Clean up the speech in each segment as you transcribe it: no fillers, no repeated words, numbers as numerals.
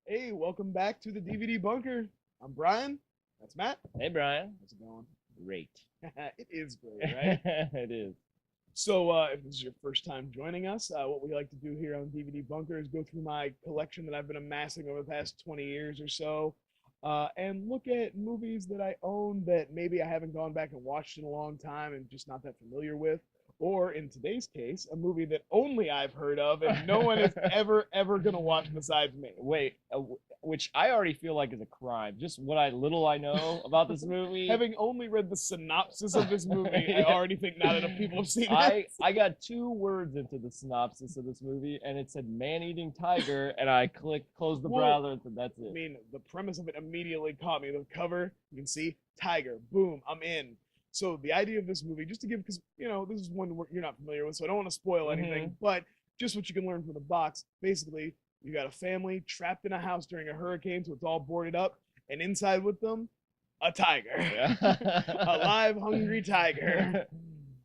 Hey, welcome back to the DVD bunker. I'm Brian. That's Matt. Hey, Brian. How's it going? Great. It is great, right? It is. So, if this is your first time joining us, what we like to do here on DVD Bunker is go through my collection that I've been amassing over the past 20 years or so, and look at movies that I own that maybe I haven't gone back and watched in a long time and just not that familiar with. Or in today's case, a movie that only I've heard of and no one is ever gonna watch besides me. Wait, which I already feel like is a crime. Just what little I know about this movie. Having only read the synopsis of this movie, I Yeah. already think not enough people have seen it. I got 2 words into the synopsis of this movie, and it said man-eating tiger, and I closed the browser, and that's it. I mean, the premise of it immediately caught me. The cover, you can see, tiger, boom, I'm in. So the idea of this movie, just to give, because, you know, this is one you're not familiar with, so I don't want to spoil anything, but just what you can learn from the box. Basically, you got a family trapped in a house during a hurricane, so it's all boarded up, and inside with them, a tiger. Yeah. A live, hungry tiger.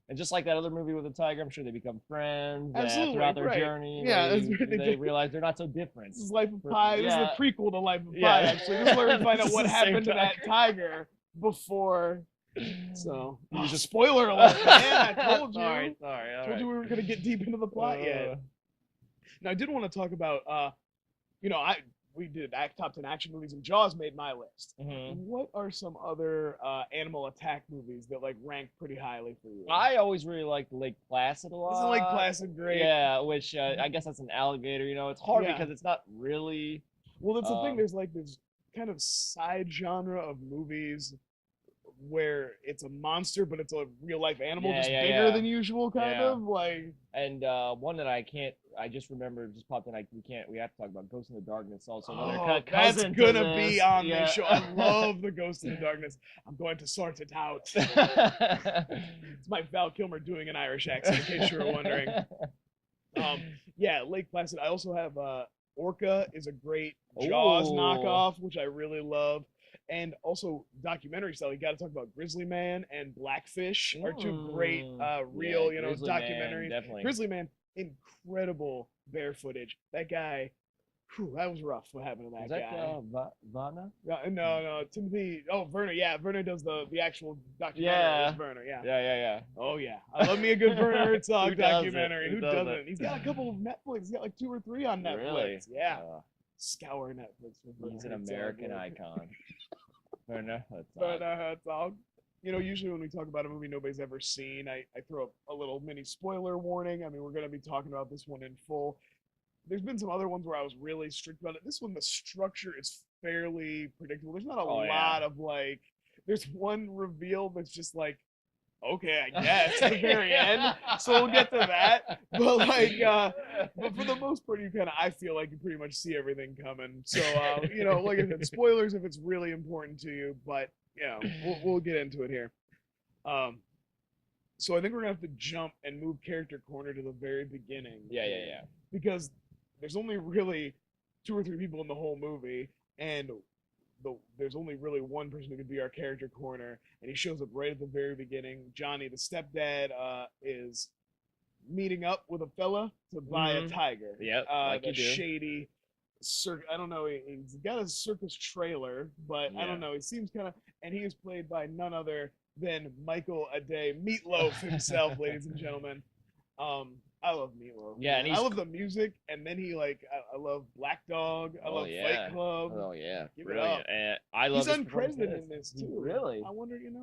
And just like that other movie with the tiger, I'm sure they become friends Absolutely, throughout their right. journey. Yeah, they, that's right, they realize they're not so different. This is Life of Pi. This is Yeah. the prequel to Life of Pi, Yeah. actually. This is where we find out This what is the same happened to that tiger. tiger before. So, spoiler alert, man. I told you. Sorry. All Told you we were going to get deep into the plot yet. Now, I did want to talk about, we did top 10 action movies, and Jaws made my list. What are some other animal attack movies that like rank pretty highly for you? I always really liked Lake Placid a lot. Isn't Lake Placid great? Yeah, which I guess that's an alligator. You know, it's hard Yeah. because it's not really. Well, that's the thing. There's like this kind of side genre of movies where it's a monster, but it's a real life animal, just bigger than usual, kind of like. And one that I just remembered, just popped in. We have to talk about Ghost in the Darkness also. Oh, that's cousin to gonna this. be on this show. I love the Ghost in the Darkness. I'm going to sort it out. It's my Val Kilmer doing an Irish accent, in case you were wondering. Yeah, Lake Placid. I also have Orca is a great Jaws knockoff, which I really love. And also documentary style. You got to talk about Grizzly Man and Blackfish are 2 great real, documentaries. Definitely. Grizzly Man, incredible bear footage. That guy, that was rough. What happened to that guy? Was that Vanna? No, Timothy. Oh, Werner. Yeah, Werner does the actual documentary. Yeah. It's Werner. Yeah. Yeah. Oh yeah, I love me a good Werner Herzog Who doesn't? documentary. Who doesn't? He's got a couple of Netflix. He's got like 2 or 3 on Netflix. Really? Yeah. Scour Netflix. He's an American icon. Werner Herzog. You know, usually when we talk about a movie nobody's ever seen, I throw up a little mini spoiler warning. I mean, we're going to be talking about this one in full. There's been some other ones where I was really strict about it. This one, the structure is fairly predictable. There's not a lot of like, there's one reveal that's just like, okay, I guess at the very end. So we'll get to that. But like, but for the most part, I feel like you pretty much see everything coming. So like I said, spoilers if it's really important to you. But we'll get into it here. So I think we're gonna have to jump and move character corner to the very beginning. Yeah. Because there's only really 2 or 3 people in the whole movie, and there's only really one person who could be our character corner, and he shows up right at the very beginning. Johnny, the stepdad, is meeting up with a fella to buy a tiger. Yep, like you do. Shady I don't know, he's got a circus trailer, but I don't know, he seems kind of, and he is played by none other than Michael Ade, Meatloaf himself, ladies and gentlemen. I love Meatloaf. Yeah, and I love the music, and then I love Black Dog. I love Fight Club. Oh yeah, give it up. And I love. He's uncredited in this too. Really? I wonder, he's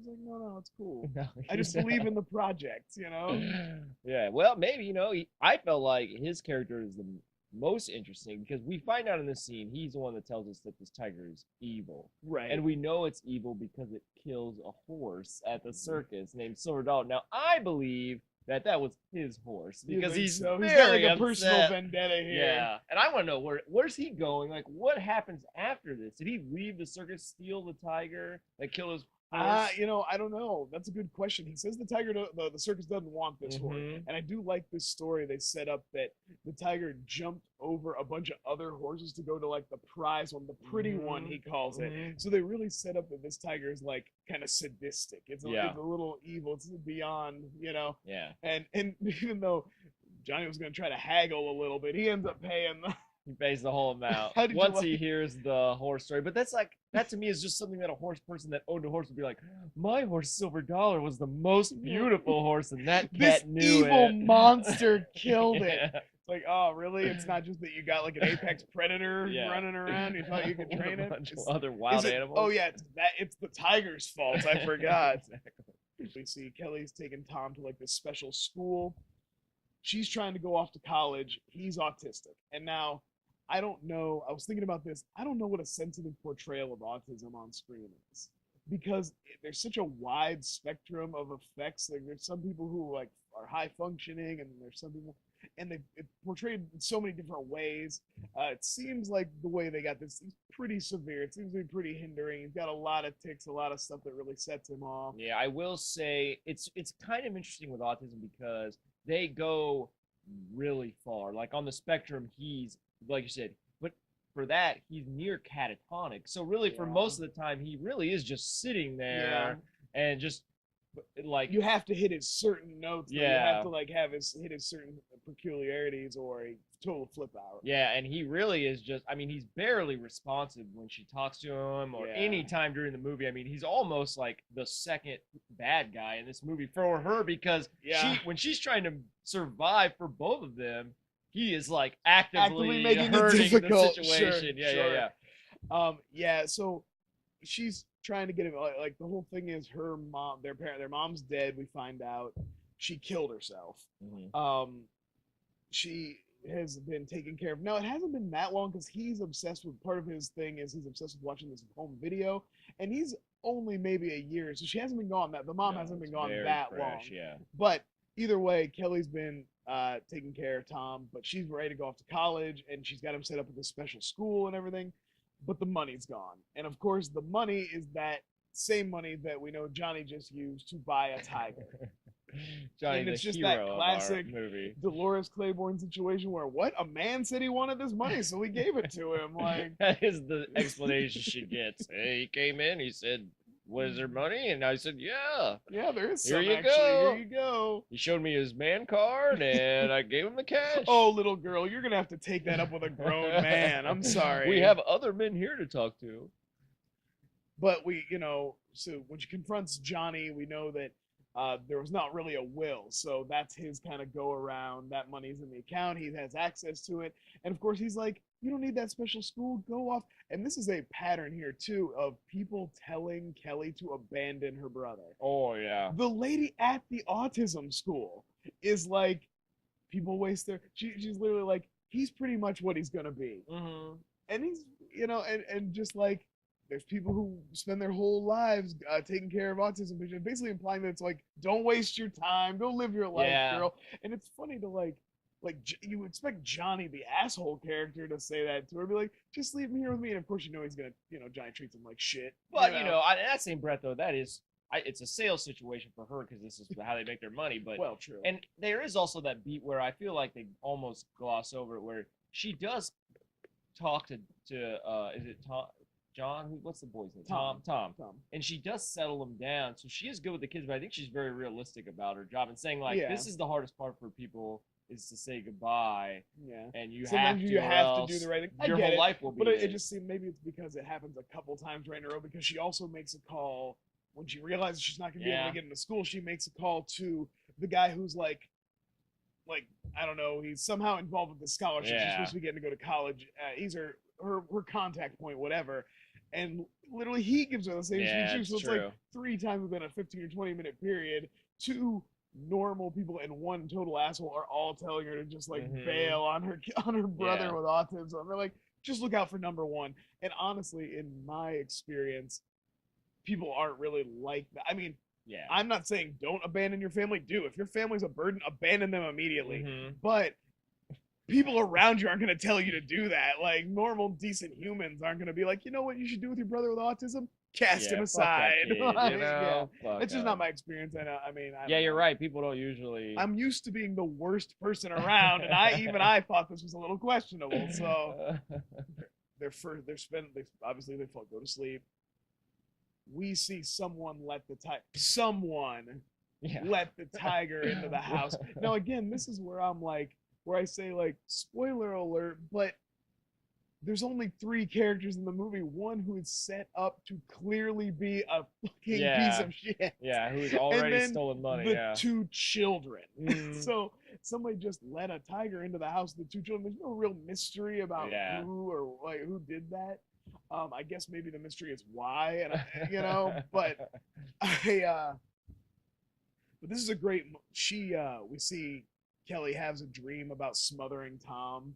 like, no, it's cool. I just believe in the project, Yeah, well, maybe I felt like his character is the most interesting because we find out in this scene he's the one that tells us that this tiger is evil, right? And we know it's evil because it kills a horse at the circus named Silver Dollar. Now I believe that was his horse because he's got very like a upset. personal vendetta here. Yeah, and I want to know where's he going? Like, what happens after this? Did he leave the circus, steal the tiger, kill his horse? I don't know. That's a good question. He says the circus doesn't want this horse, and I do like this story. They set up that the tiger jumped over a bunch of other horses to go to like the prize one, the pretty one he calls it. So they really set up that this tiger is like kind of sadistic. It's a little evil. It's beyond, Yeah. And even though Johnny was going to try to haggle a little bit. He ends up paying the. He pays the whole amount How did you once like- he hears the horse story. But that's like, that to me is just something that a horse person that owned a horse would be like, my horse Silver Dollar was the most beautiful horse, and that This cat knew evil it. monster killed it. Yeah. It's like, oh, really? It's not just that you got like an apex predator Yeah. running around. You thought you could With train a it. bunch of Is- other wild is it- animals. Oh yeah, it's the tiger's fault. I forgot. Exactly. We see Kelly's taking Tom to like this special school. She's trying to go off to college. He's autistic. And now, I don't know. I was thinking about this. I don't know what a sensitive portrayal of autism on screen is. Because there's such a wide spectrum of effects. Like there's some people who like are high functioning, and there's some people, and it's portrayed in so many different ways. It seems like the way they got this is pretty severe. It seems to be pretty hindering. He's got a lot of tics, a lot of stuff that really sets him off. Yeah, I will say it's kind of interesting with autism because they go really far. Like on the spectrum, he's like you said, but for that he's near catatonic. So really, for Yeah. most of the time, he really is just sitting there and just like You have to hit his certain notes. Though. You Yeah. have to like have hit his certain peculiarities, or a total flip out. yeah, and he really is just. I mean, he's barely responsive when she talks to him or Yeah. any time during the movie. I mean, he's almost like the second bad guy in this movie for her because Yeah. when she's trying to survive for both of them, he is like actively making it hurting difficult. the Sure, situation. sure. Yeah. Yeah. So she's trying to get him. Like the whole thing is her mom. Their mom's dead. We find out she killed herself. Mhm. She has been taken care of. Now it hasn't been that long because he's obsessed with part of his thing is he's obsessed with watching this home video, and he's only maybe a year, so she hasn't been gone that. The mom No, hasn't been it's gone very that fresh, long. Yeah. But either way, Kelly's been taking care of Tom, but she's ready to go off to college, and she's got him set up at this special school and everything. But the money's gone, and of course, the money is that same money that we know Johnny just used to buy a tiger. Johnny, And the it's just hero that of our classic movie. Dolores Claiborne situation where what a man said he wanted this money, so we gave it to him. Like, That is the explanation she gets. Hey, he came in, he said, "Was there money?" And I said, "Yeah." yeah, there is Here some you actually. go. Here you go. He showed me his man card, and I gave him the cash. Oh, little girl, you're gonna have to take that up with a grown man. I'm sorry. We have other men here to talk to. But so when she confronts Johnny, we know that there was not really a will. So that's his kind of go around. That money's in the account. He has access to it. And of course, he's like, you don't need that special school. Go off. And this is a pattern here, too, of people telling Kelly to abandon her brother. Oh, yeah. The lady at the autism school is like, people waste their. She's literally like, he's pretty much what he's going to be. Mm-hmm. And he's, and just like, there's people who spend their whole lives taking care of autism patients, basically implying that it's like, don't waste your time, go live your life, Yeah. girl. And it's funny to like you expect Johnny, the asshole character, to say that to her, be like, just leave me here with me. And of course, he's gonna, Johnny treats him like shit. But, in that same breath, though, it's a sales situation for her because this is how they make their money. But well, true. And there is also that beat where I feel like they almost gloss over it, where she does talk to is it Tom? John, what's the boy's name? Tom. And she does settle him down. So she is good with the kids, but I think she's very realistic about her job and saying, like, this is the hardest part for people is to say goodbye. Yeah. And you Sometimes have to, you have to do the right thing. Your whole life will be. But it just seemed maybe it's because it happens a couple times right in a row, because she also makes a call when she realizes she's not going to be able to get into school. She makes a call to the guy who's like I don't know, he's somehow involved with the scholarship. She's supposed to be getting to go to college. He's her contact point, whatever. And literally, he gives her the same speech. So it's like 3 times within a 15 or 20-minute period, 2 normal people and 1 total asshole are all telling her to just like bail on her brother with autism. And they're like, just look out for number 1. And honestly, in my experience, people aren't really like that. I mean, I'm not saying don't abandon your family. Do. If your family's a burden, abandon them immediately. But people around you aren't going to tell you to do that. Like, normal, decent humans aren't going to be like, you know what you should do with your brother with autism? Cast him aside. It's just not my experience. And I mean, you're right. People don't usually. I'm used to being the worst person around, and I thought this was a little questionable. So they obviously they go to sleep. We see someone let the someone Yeah. let the tiger into the house. Now, again, this is where I'm like, where I say, like, spoiler alert, but there's only 3 characters in the movie. One who is set up to clearly be a fucking piece of shit. Yeah, who's And already then stolen money. the Yeah. 2 children. Mm. So somebody just let a tiger into the house with the 2 children. There's no real mystery about who or like who did that. I guess maybe the mystery is why, and but but this is a great. We see Kelly has a dream about smothering Tom.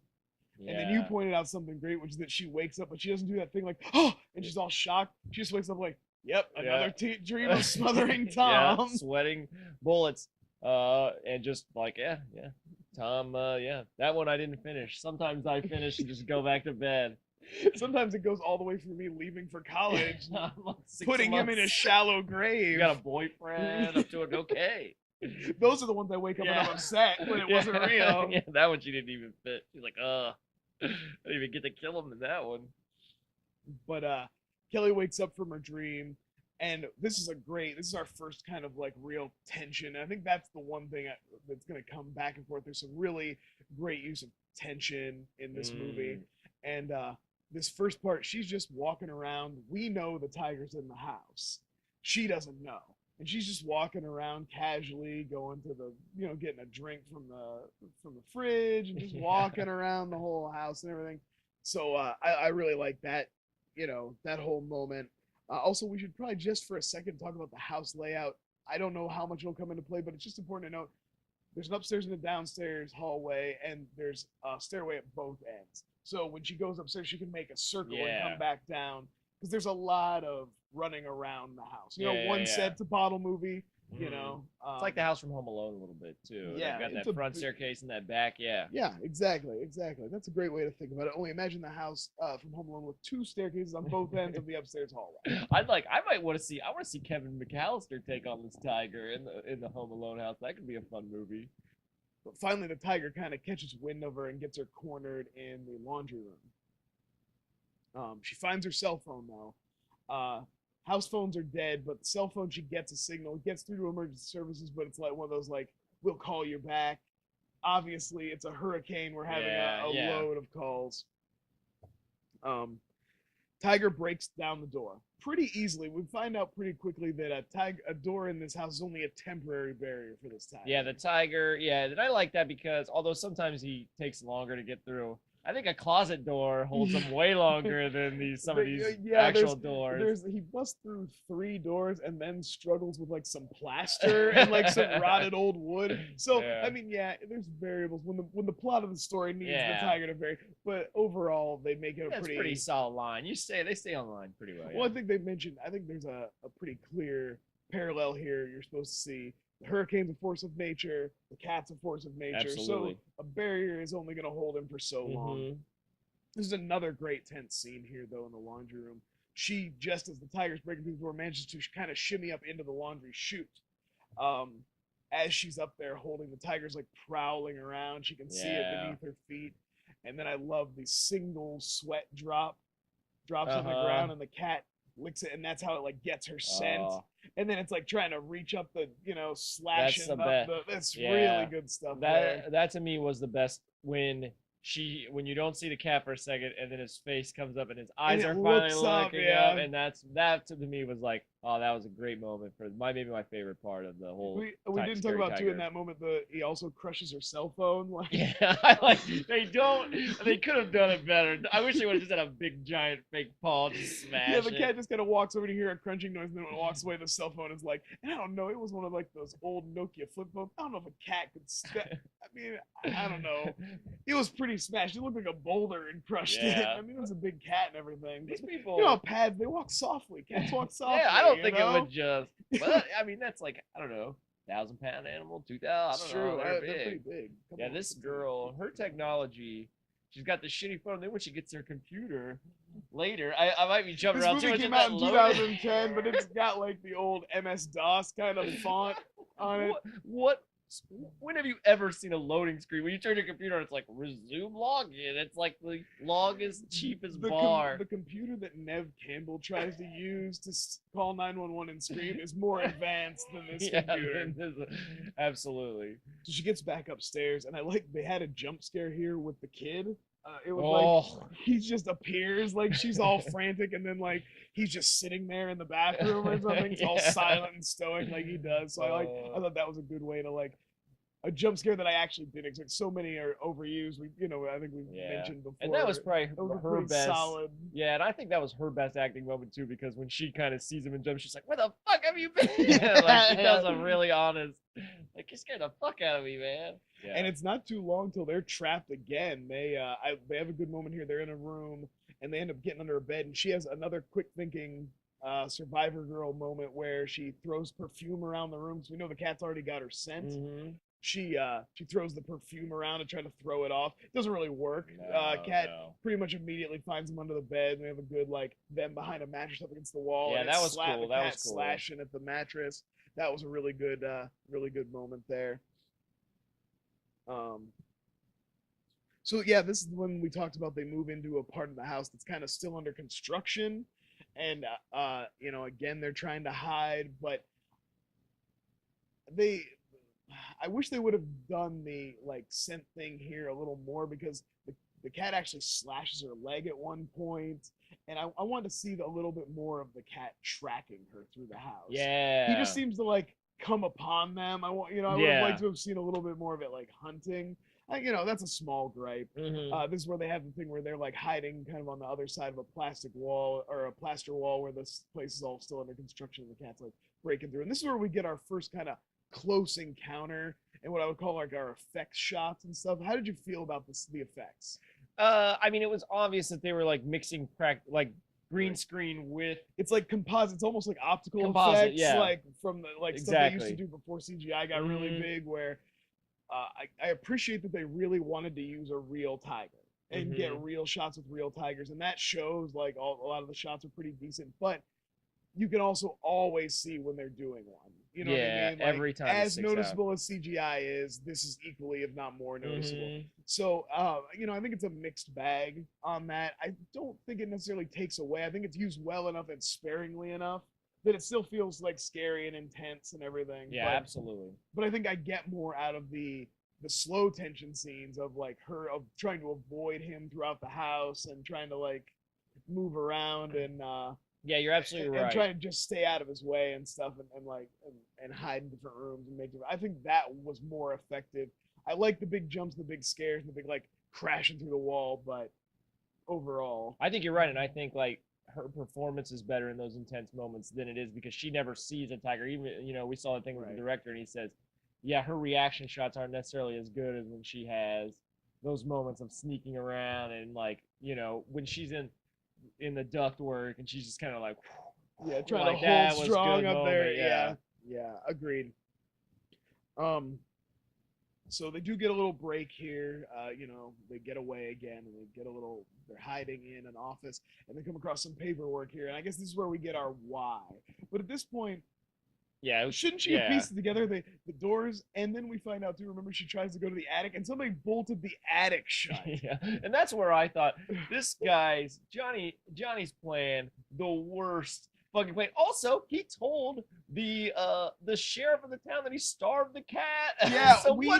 And then you pointed out something great, which is that she wakes up, but she doesn't do that thing like, oh, and she's all shocked. She just wakes up like, yep, another dream of smothering Tom. Yeah, sweating bullets. And just like, Tom, that one I didn't finish. Sometimes I finish and just go back to bed. Sometimes it goes all the way from me leaving for college, Like putting him in a shallow grave. You got a boyfriend, I'm doing okay. Those are the ones I wake up and I'm upset when it wasn't real. Yeah, that one she didn't even fit. She's like, I didn't even get to kill him in that one. But Kelly wakes up from her dream, and this is our first kind of like real tension. I think that's the one thing that's going to come back and forth. There's some really great use of tension in this movie. And this first part, she's just walking around. We know the tiger's in the house. She doesn't know. And she's just walking around casually, going to the, getting a drink from the fridge and just walking around the whole house and everything. So I really like that, that whole moment. Also, we should probably just for a second talk about the house layout. I don't know how much it'll come into play, but it's just important to note there's an upstairs and a downstairs hallway, and there's a stairway at both ends. So when she goes upstairs, she can make a circle and come back down, because there's a lot of running around the house. One said it's a bottle movie, it's like the house from Home Alone a little bit too. Yeah, got that front staircase and that back. Yeah, exactly. That's a great way to think about it. Only imagine the house from Home Alone with 2 staircases on both ends of the upstairs hallway. I might want to see Kevin McAllister take on this tiger in the Home Alone house. That could be a fun movie. But finally, the tiger kind of catches wind of her and gets her cornered in the laundry room. She finds her cell phone though. House phones are dead, but the cell phone, she gets a signal. It gets through to emergency services, but it's like one of those like, we'll call you back. Obviously, it's a hurricane. We're having a load of calls. Tiger breaks down the door pretty easily. We find out pretty quickly that a door in this house is only a temporary barrier for this tiger. Yeah, the tiger. Yeah, and I like that because although sometimes he takes longer to get through, I think a closet door holds him way longer than some of these actual doors. He busts through 3 doors and then struggles with like some plaster and like some rotted old wood. So I mean, there's variables when the plot of the story needs the tiger to vary, but overall they make it a pretty solid line. They stay on line pretty well. Well, I think there's a pretty clear parallel here. You're supposed to see the hurricane's a force of nature, the cat's a force of nature. Absolutely. So a barrier is only going to hold him for so long. This is another great tense scene here, though, in the laundry room. She, just as the tiger's breaking through the door, manages to kind of shimmy up into the laundry chute. As she's up there holding the tiger's like prowling around, she can see it beneath her feet. And then I love the single sweat drops on the ground, and the cat licks it, and that's how it like gets her scent. And then it's like trying to reach up the slashing that's really good stuff. That to me was the best when you don't see the cat for a second, and then his face comes up and his eyes are finally looking up, and that to me was like, oh, that was a great moment for maybe my favorite part of the whole. We didn't talk about too in that moment. He also crushes her cell phone. They could have done it better. I wish they would have just had a big giant fake paw to smash. Yeah, the cat just kind of walks over to hear a crunching noise, and then when it walks away, the cell phone is like, and I don't know, it was one of like those old Nokia flip phones. I don't know if a cat could. I mean, I don't know. It was pretty smashed. It looked like a boulder and crushed it. I mean, it was a big cat and everything. These people, pads, they walk softly. Cats walk softly. Yeah, I don't think it would just. But I mean, that's like, I don't know, 1,000-pound animal, 2,000. I don't know. They're pretty big. This girl, her technology. She's got the shitty phone. Then when she gets her computer later, I might be jumping around too much. This movie came out in 2010, but it's got like the old MS-DOS kind of font on it. What when have you ever seen a loading screen when you turn your computer on? It's like resume login. It's like the longest, cheapest bar. The computer that Nev Campbell tries to use to call 911 and scream is more advanced than this computer. Absolutely. So she gets back upstairs, and I like they had a jump scare here with the kid. It was like he just appears, like she's all frantic, and then like he's just sitting there in the bathroom or something, all silent and stoic like he does. So I thought that was a good way to like a jump scare that I actually did expect. So many are overused. I think we mentioned before. And that was probably her best. Solid. Yeah, and I think that was her best acting moment too, because when she kind of sees him and jumps, she's like, "Where the fuck have you been?" Like she does a really honest, like, "You scared the fuck out of me, man." Yeah. And it's not too long till they're trapped again. They have a good moment here. They're in a room and they end up getting under a bed, and she has another quick thinking survivor girl moment where she throws perfume around the room. So we know the cat's already got her scent. Mm-hmm. She throws the perfume around to try to throw it off. It doesn't really work. Cat pretty much immediately finds him under the bed, and we have a good like them behind a mattress up against the wall. Yeah, that was cool. That was cool. Slashing at the mattress. That was a really good moment there. So yeah, this is when we talked about they move into a part of the house that's kind of still under construction, and again they're trying to hide, but I wish they would have done the like scent thing here a little more, because the cat actually slashes her leg at one point, and I wanted to see a little bit more of the cat tracking her through the house. Yeah, he just seems to like come upon them. I would have liked to have seen a little bit more of it like hunting. That's a small gripe. Mm-hmm. This is where they have the thing where they're like hiding kind of on the other side of a plastic wall or a plaster wall where this place is all still under construction and the cat's like breaking through. And this is where we get our first kind of close encounter and what I would call like our effects shots and stuff. How did you feel about the effects? I mean, it was obvious that they were like mixing green screen with, it's like composite. It's almost like optical effects, like from the stuff they used to do before CGI got really big. Where I appreciate that they really wanted to use a real tiger and get real shots with real tigers, and that shows like a lot of the shots are pretty decent. But you can also always see when they're doing one. You know what I mean? Like, every time. As noticeable as CGI is, this is equally, if not more, noticeable. So, I think it's a mixed bag on that. I don't think it necessarily takes away. I think it's used well enough and sparingly enough that it still feels like scary and intense and everything. Yeah, absolutely. But I think I get more out of the slow tension scenes of like her of trying to avoid him throughout the house and trying to like move around and yeah, you're absolutely right. And trying to just stay out of his way and stuff, and hide in different rooms and make it. I think that was more effective. I like the big jumps, the big scares, the big like crashing through the wall, but overall, I think you're right, and I think like her performance is better in those intense moments than it is because she never sees a tiger. Even we saw the thing with the director, and he says, yeah, her reaction shots aren't necessarily as good as when she has those moments of sneaking around and like when she's in the ductwork and she's just kind of like trying like to hold strong up there. Yeah, agreed. So they do get a little break here. They get away again and they're hiding in an office and they come across some paperwork here, and I guess this is where we get our why. But at this point, shouldn't she have pieced together the doors? And then we find out too, remember, she tries to go to the attic and somebody bolted the attic shut. Yeah, and that's where I thought this guy's Johnny's plan, the worst fucking plan. Also, he told the sheriff of the town that he starved the cat. Yeah, so we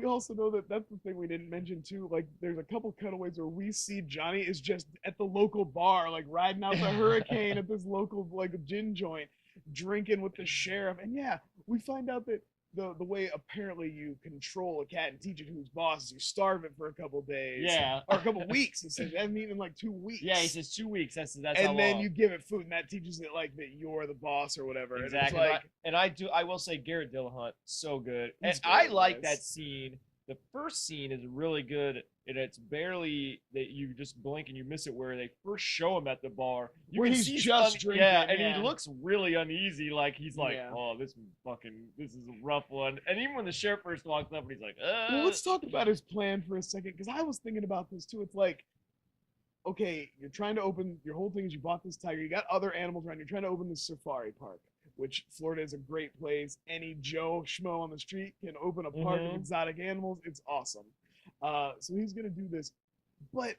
also know that that's the thing we didn't mention too. Like, there's a couple cutaways where we see Johnny is just at the local bar, like riding out the hurricane at this local like gin joint, drinking with the sheriff. And we find out that the way apparently you control a cat and teach it who's boss is you starve it for a couple days, or a couple weeks. He says, I mean, in like 2 weeks. Yeah, he says 2 weeks. That's and how then long. you give it food, and that teaches it like that you're the boss or whatever. Exactly. And I will say Garrett Dillahunt, so good. And I like that scene. The first scene is really good, and it's barely that you just blink and you miss it, where they first show him at the bar. Where he's just drinking. Yeah, and he looks really uneasy, like he's like, oh, this is a rough one. And even when the sheriff first walks up and he's like, Well, let's talk about his plan for a second, because I was thinking about this too. It's like, okay, you're trying to open, your whole thing is you bought this tiger, you got other animals around, you're trying to open this safari park. which Florida is a great place. Any Joe Schmo on the street can open a park of exotic animals. It's awesome. So he's going to do this. But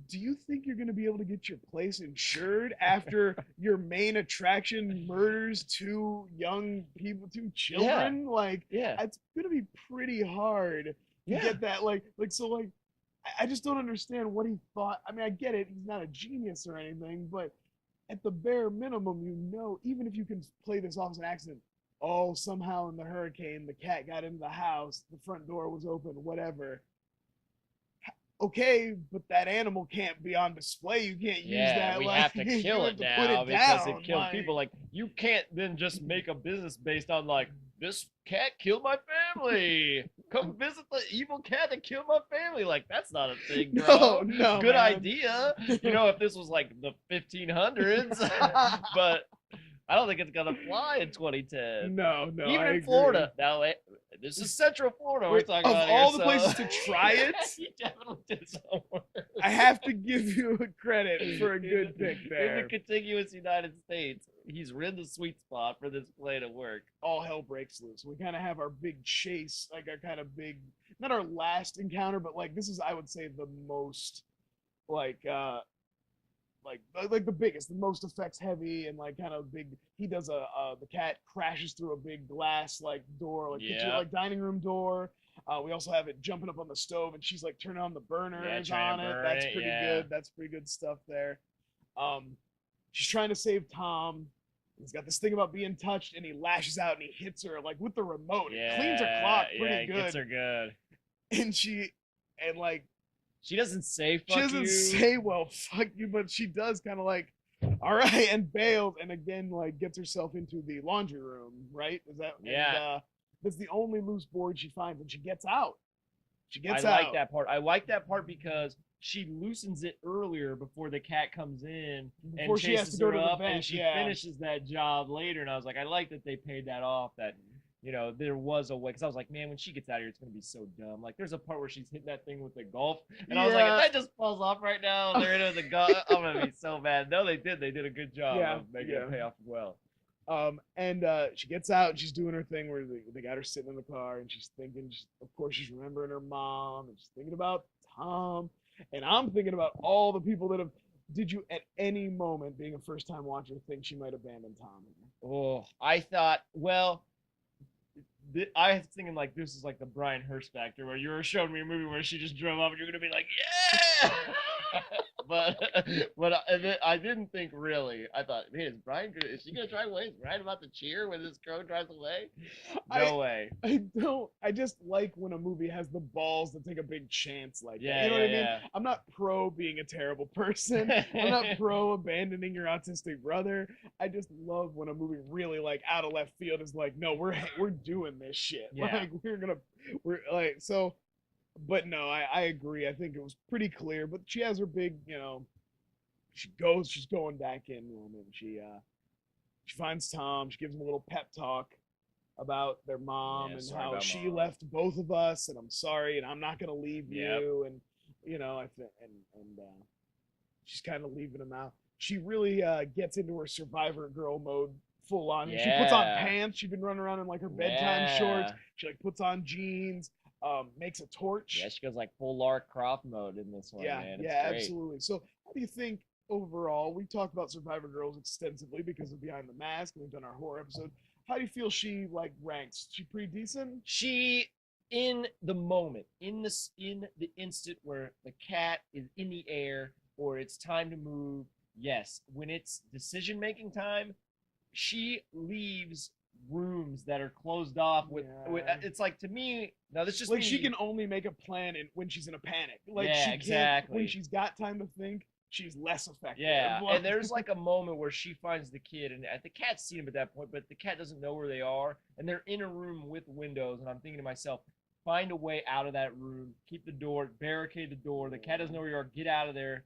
do you think you're going to be able to get your place insured after your main attraction murders two young people, two children? Like, it's going to be pretty hard to get that. So I just don't understand what he thought. I mean, I get it. He's not a genius or anything, but at the bare minimum, even if you can play this off as an accident, oh, somehow in the hurricane, the cat got into the house, the front door was open, whatever. Okay, but that animal can't be on display. You can't use that. We have to kill it now because it killed people. Like, you can't then just make a business based on, like, this cat killed my family. Come visit the evil cat that killed my family. Like, that's not a thing, bro. No, good man. idea. If this was like the 1500s, but I don't think it's gonna fly in 2010. No, even in Florida. Now, this is Central Florida. We're talking about all the places to try it. You definitely did some work. I have to give you credit for a good pick there. In the contiguous United States, he's in the sweet spot for this play to work. All hell breaks loose. We kind of have our big chase, like our kind of big, not our last encounter, but like this is, I would say, the most like the biggest, the most effects heavy, and like kind of big. He does the cat crashes through a big glass like door, like kitchen, like dining room door. We also have it jumping up on the stove, and she's like turning on the burners on it. That's pretty good. That's pretty good stuff there. She's trying to save Tom. He's got this thing about being touched, and he lashes out and he hits her like with the remote. It cleans her clock pretty good. Gets her good. And she doesn't say fuck you. She doesn't say, well, fuck you, but she does kind of like, all right, and bails, and again, like, gets herself into the laundry room, right? Is that? Yeah. And, that's the only loose board she finds, and she gets out. I like that part. I like that part because she loosens it earlier before the cat comes in and she has to go to the bench, and she finishes that job later. And I was like, I like that they paid that off. That there was a way, because I was like, man, when she gets out of here, it's gonna be so dumb. Like, there's a part where she's hitting that thing with the golf, and I was like, if that just falls off right now, and they're into the golf, I'm gonna be so mad. No, they did. They did a good job of making it pay off well. And she gets out and she's doing her thing where they got her sitting in the car, and she's thinking, of course, she's remembering her mom, and she's thinking about Tom, and I'm thinking about all the people that have. Did you at any moment, being a first-time watcher, think she might abandon Tom? Oh, I thought, well, I was thinking like this is like the Brian Hurst factor, where you were showing me a movie where she just drove up and you're gonna be like, yeah. but I didn't think really. I thought, man, is she gonna drive away? Is Brian about to cheer when this crow drives away? No way. I just like when a movie has the balls to take a big chance like that. You know what I mean? I'm not pro being a terrible person. I'm not pro abandoning your autistic brother. I just love when a movie really like out of left field is like, no, we're doing this shit. Like we're like so. But no, I agree. I think it was pretty clear. But she has her big, she's going back in moment. She finds Tom. She gives him a little pep talk about their mom and how she left both of us, and I'm sorry, and I'm not gonna leave you. And she's kind of leaving him out. She really gets into her survivor girl mode full on. She puts on pants. She's been running around in like her bedtime shorts. She like puts on jeans. Makes a torch. Yeah, she goes like full Lara Croft mode in this one, man. It's great. Absolutely. So how do you think overall, we talked about Survivor Girls extensively because of Behind the Mask, and we've done our horror episode. How do you feel she like ranks? She pretty decent? She, in the moment, in the instant where the cat is in the air or it's time to move, yes. When it's decision-making time, she leaves rooms that are closed off with it's like, to me, now this just like she can only make a plan when she's in a panic. Like exactly. When she's got time to think, she's less effective. And there's like a moment where she finds the kid, and the cat's seen him at that point, but the cat doesn't know where they are, and they're in a room with windows, and I'm thinking to myself, find a way out of that room, keep the door, barricade the door, the cat doesn't know where you are, get out of there.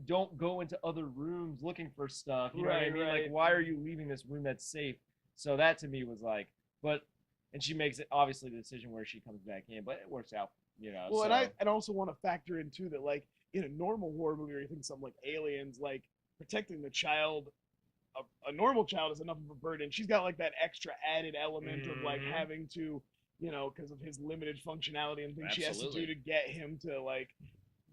Don't go into other rooms looking for stuff. You know what I mean? Like, why are you leaving this room that's safe? So that to me was like, and she makes it obviously the decision where she comes back in, but it works out, Well, and I'd also want to factor in too that like in a normal horror movie or you think something like Aliens, like protecting the child a normal child is enough of a burden. She's got like that extra added element of like having to, you know, because of his limited functionality and things she has to do to get him to like.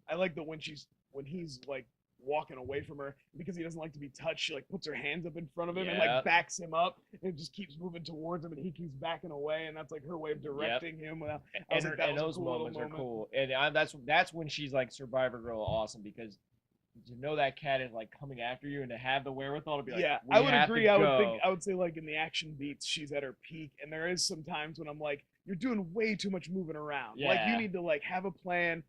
I like that when he's like walking away from her because he doesn't like to be touched. She like puts her hands up in front of him and like backs him up and just keeps moving towards him and he keeps backing away and that's like her way of directing him. And those moments are cool. And that's when she's like Survivor Girl awesome because to know that cat is like coming after you and to have the wherewithal to be like, yeah, I would agree. I would say like in the action beats, she's at her peak, and there is some times when I'm like, you're doing way too much moving around. Yeah. Like you need to like have a plan.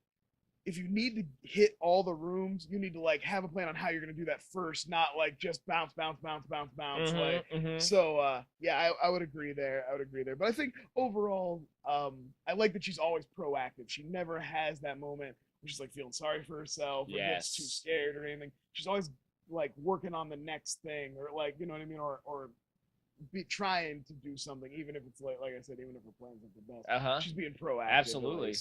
If you need to hit all the rooms, you need to like have a plan on how you're gonna do that first, not like just bounce. So yeah, I would agree there. But I think overall, I like that she's always proactive. She never has that moment she's like feeling sorry for herself or gets too scared or anything. She's always like working on the next thing or like, you know what I mean? Or be trying to do something, even if it's like I said, even if her plans aren't the best. She's being proactive. Absolutely.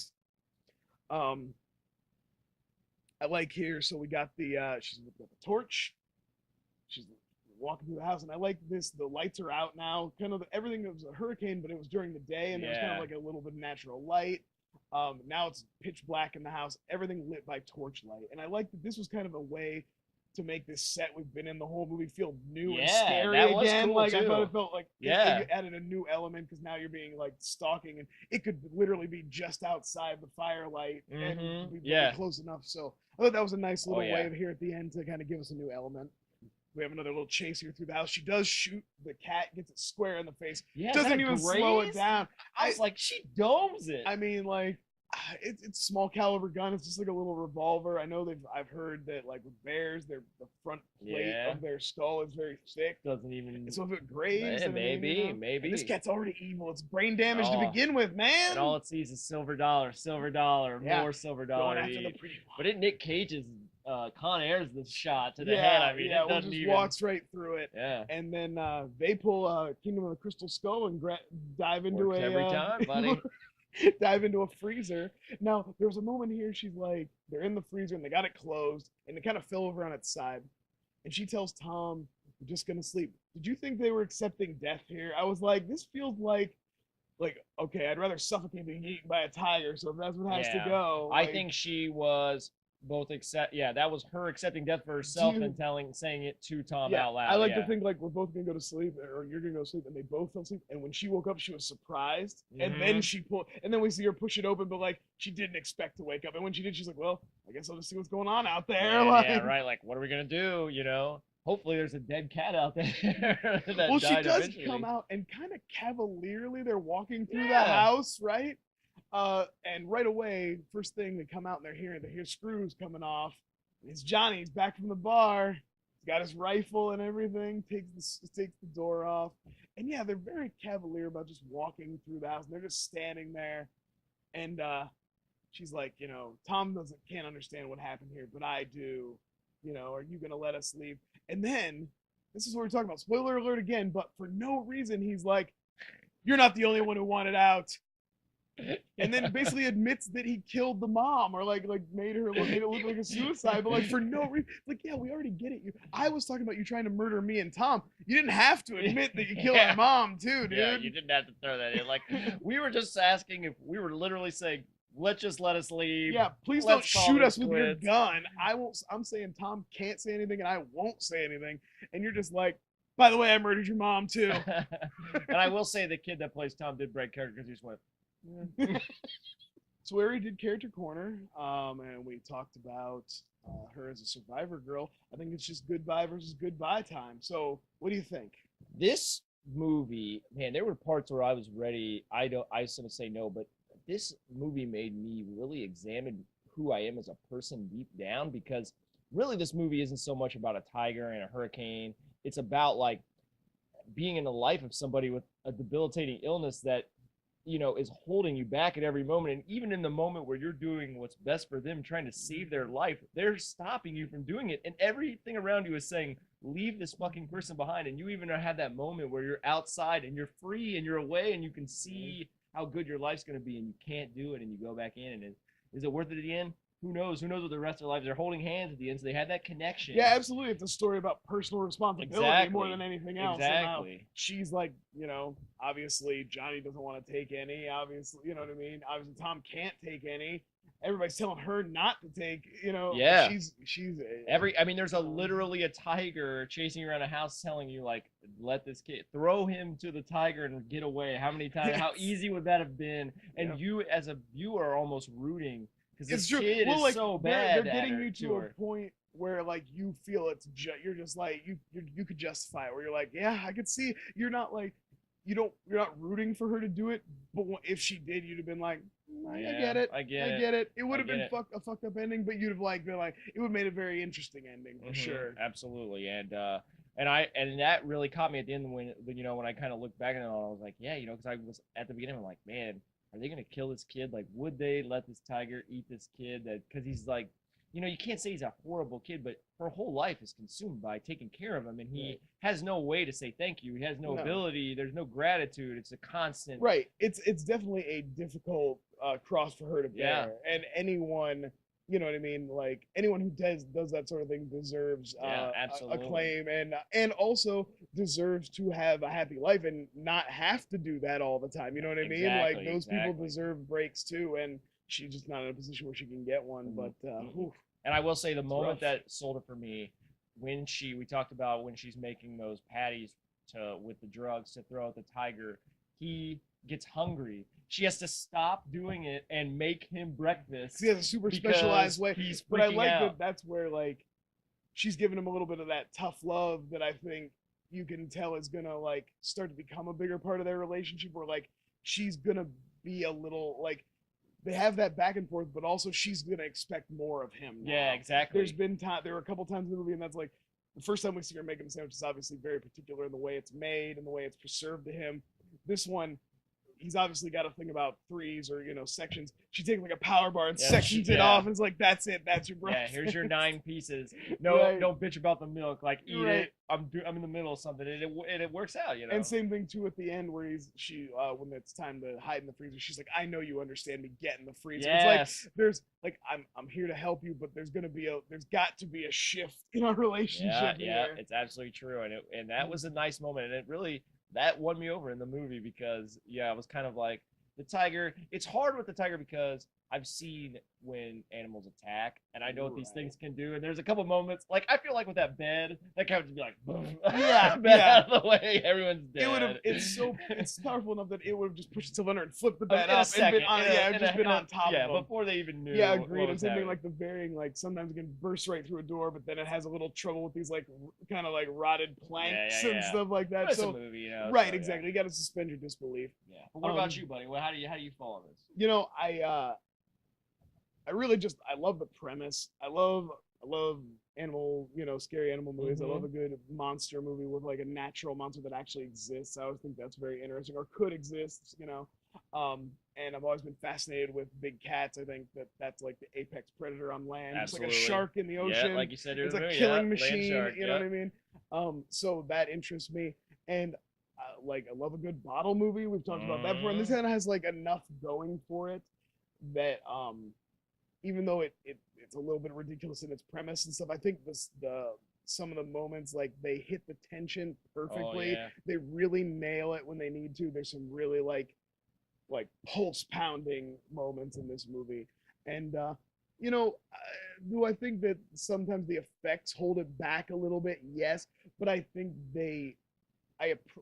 I like here, so we got she's got the torch. She's walking through the house, and I like this. The lights are out now. Kind of everything was a hurricane, but it was during the day, and there was kind of like a little bit of natural light. Now it's pitch black in the house, everything lit by torchlight. And I like that this was kind of a way to make this set we've been in the whole movie feel new and scary again. Cool like too. I thought it felt like you added a new element because now you're being like stalking and it could literally be just outside the firelight and be close enough. So I thought that was a nice little way here at the end to kind of give us a new element. We have another little chase here through the house. She does shoot the cat, gets it square in the face. Yeah, doesn't even slow it down. I was like, she domes it. I mean, like, it's a small caliber gun. It's just like a little revolver. I know I've heard that like with bears, the front plate of their skull is very thick. Doesn't even. And so if it grazed, maybe. And this cat's already evil. It's brain damage to begin with, man. And all it sees is silver dollar, more silver dollar. Going after the pretty one. But Nick Cage's Con Air's the shot to the head. I mean, it doesn't even walks right through it. Yeah. And then they pull Kingdom of the Crystal Skull and dive into every time, buddy. Dive into a freezer. Now, there was a moment here, she's like, they're in the freezer and they got it closed and it kind of fell over on its side. And she tells Tom, "We're just going to sleep." Did you think they were accepting death here? I was like, this feels like, okay, I'd rather suffocate than get eaten by a tiger, so if that's what has to go. I think she was both that was her accepting death for herself and saying it to Tom out loud. I like to think like we're both gonna go to sleep or you're gonna go to sleep, and they both fell asleep, and when she woke up she was surprised, and then and then we see her push it open, but like she didn't expect to wake up, and when she did, she's like, well, I guess I'll just see what's going on out there. Yeah, right, like what are we gonna do, you know? Hopefully there's a dead cat out there. Well, she does eventually come out and kind of cavalierly they're walking through the house, right? And right away, first thing they come out and they hear screws coming off. And it's Johnny. He's back from the bar. He's got his rifle and everything. Takes the door off. And yeah, they're very cavalier about just walking through the house. And they're just standing there. And she's like, you know, Tom can't understand what happened here, but I do. You know, are you gonna let us leave? And then this is what we're talking about. Spoiler alert again, but for no reason he's like, "You're not the only one who wanted out." And then basically admits that he killed the mom or like made it look like a suicide, but like for no reason. Like, yeah, we already get it. I was talking about you trying to murder me and Tom. You didn't have to admit that you killed my mom too, dude. Yeah, you didn't have to throw that in. Like, we were just asking if we were literally saying, let us leave. Yeah, please don't shoot us with your gun. I'm saying Tom can't say anything and I won't say anything. And you're just like, by the way, I murdered your mom too. And I will say the kid that plays Tom did break character because he just went. So we already did character corner, and we talked about her as a survivor girl. I think it's just goodbye versus goodbye time. So what do you think? This movie, man, there were parts where I was ready. I was gonna say no, but this movie made me really examine who I am as a person deep down, because really this movie isn't so much about a tiger and a hurricane. It's about like being in the life of somebody with a debilitating illness that, you know, is holding you back at every moment. And even in the moment where you're doing what's best for them, trying to save their life, they're stopping you from doing it. And everything around you is saying, leave this fucking person behind. And you even have that moment where you're outside and you're free and you're away and you can see how good your life's going to be, and you can't do it, and you go back in. And is it worth it at the end? who knows what the rest of their lives. They're holding hands at the end, so they had that connection. Yeah, absolutely. It's a story about personal responsibility more than anything else. Exactly. And she's like, obviously Johnny doesn't want to take any. Obviously, you know what I mean? Obviously Tom can't take any. Everybody's telling her not to take, Yeah. She's there's literally a tiger chasing you around a house telling you, like, let this kid, throw him to the tiger and get away. How many times, how easy would that have been? And you as a viewer are almost rooting because this kid is so bad. They're getting you to a point where like you feel you're just like you could justify it, where you're like, yeah, I could see. You're not like you're not rooting for her to do it, but if she did, you'd have been like, I get it. It would have been a fucked up ending, but you'd have been like, it would have made a very interesting ending for sure. Absolutely, and that really caught me at the end when I kind of looked back at it all, I was like, yeah, because I was at the beginning, I'm like, man, are they gonna kill this kid? Like, would they let this tiger eat this kid? Because he's like, you can't say he's a horrible kid, but her whole life is consumed by taking care of him, and he has no way to say thank you. He has no ability. There's no gratitude. It's a constant. Right. It's definitely a difficult cross for her to bear, and anyone. You know what I mean? Like anyone who does that sort of thing deserves acclaim and also deserves to have a happy life and not have to do that all the time. You know what I mean? Like those people deserve breaks too, and she's just not in a position where she can get one. But and I will say the moment that sold it for me, when we talked about when she's making those patties with the drugs to throw at the tiger, he gets hungry. She has to stop doing it and make him breakfast. He has a super specialized way. But I like that that's where like she's giving him a little bit of that tough love that I think you can tell is gonna like start to become a bigger part of their relationship, where like she's gonna be a little like they have that back and forth, but also she's gonna expect more of him now. Yeah, exactly. There were a couple times in the movie, and that's like the first time we see her making the sandwich is obviously very particular in the way it's made and the way it's preserved to him. This one, he's obviously got a thing about threes or sections. She takes like a power bar and sections it off, and it's like, that's it, that's your breakfast. Yeah, here's your 9 pieces. No, don't bitch about the milk. Like, eat it. I'm in the middle of something, and it works out, And same thing too at the end where when it's time to hide in the freezer, she's like, I know you understand me. Get in the freezer. Yes. It's like there's like I'm here to help you, but there's got to be a shift in our relationship. Yeah, it's absolutely true, and that was a nice moment, and it really. That won me over in the movie because, I was kind of like, the tiger, it's hard with the tiger because I've seen when animals attack, and I know what these things can do, and there's a couple moments, like, I feel like with that bed, that guy would just be like, boom, bed out of the way, everyone's dead. It's powerful enough that it would have just pushed itself under and flipped the bed up and been on top of them. Yeah, before they even knew. Yeah, agreed. And something like the varying, like, sometimes it can burst right through a door, but then it has a little trouble with these, like, kind of, like, rotted planks and stuff like that. But it's a movie, Right, exactly. You got to suspend your disbelief. Yeah. But what about you, buddy? How do you follow this? I really I love the premise. I love animal, scary animal movies. Mm-hmm. I love a good monster movie with like a natural monster that actually exists. I always think that's very interesting, or could exist, and I've always been fascinated with big cats. I think that's like the apex predator on land. Absolutely. It's like a shark in the ocean. Yeah, like you said, it's a killing machine. Shark, you know what I mean? So that interests me. And I love a good bottle movie. We've talked about that before, and this kind of has like enough going for it that even though it's a little bit ridiculous in its premise and stuff, I think some of the moments, like, they hit the tension perfectly. Oh, yeah. They really nail it when they need to. There's some really like pulse pounding moments in this movie, and do I think that sometimes the effects hold it back a little bit? Yes, but I think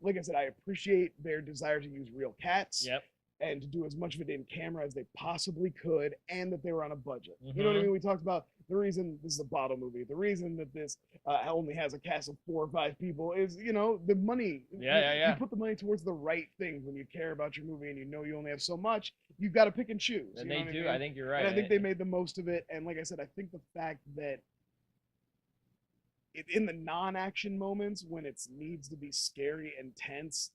like I said, I appreciate their desire to use real cats. Yep. And to do as much of it in camera as they possibly could, and that they were on a budget. You know what I mean? We talked about the reason this is a bottle movie, the reason that this only has a cast of 4 or 5 people is, the money. You put the money towards the right things when you care about your movie and you only have so much. You've got to pick and choose. And they do. I think you're right. And I think they made the most of it. And like I said, I think the fact that in the non-action moments when it needs to be scary and tense,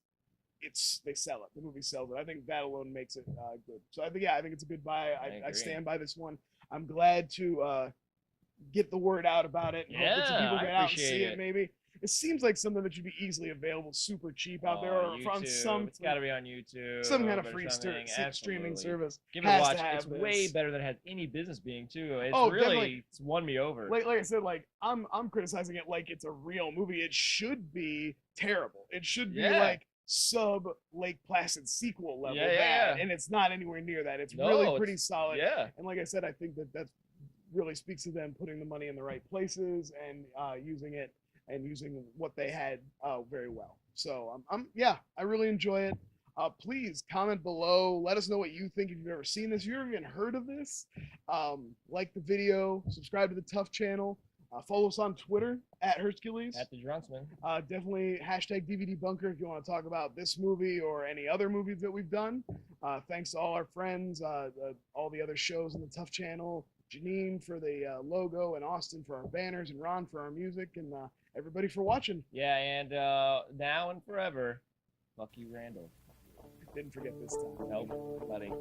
they sell it. The movie sells it. I think that alone makes it good. So I think it's a good buy. I stand by this one. I'm glad to get the word out about it. And hope that some people get out and see it maybe. It seems like something that should be easily available, super cheap out there, or on YouTube. It's got to be on some kind of YouTube or free something. streaming Absolutely. service. Give it a has watch. to have It's this. way better than it has any business being too. It's Oh, really definitely. it's won me over. Like I said, like I'm criticizing it like it's a real movie. It should be terrible. It should be like sub Lake Placid sequel level bad, and it's not anywhere near that. It's really pretty solid. Yeah. And like I said, I think that really speaks to them putting the money in the right places and using it and using what they had very well. So I really enjoy it. Please comment below. Let us know what you think if you've ever seen this. If you've ever even heard of this, like the video, subscribe to the TUFF channel, follow us on Twitter at Hercules. At the Drunksman. Definitely hashtag DVD Bunker if you want to talk about this movie or any other movies that we've done. Thanks to all our friends, all the other shows on the TUFF channel, Jeannine for the logo, and Austin for our banners, and Ron for our music, and everybody for watching. Yeah, and now and forever, fuck you, Randall. Didn't forget this time. Nope, buddy.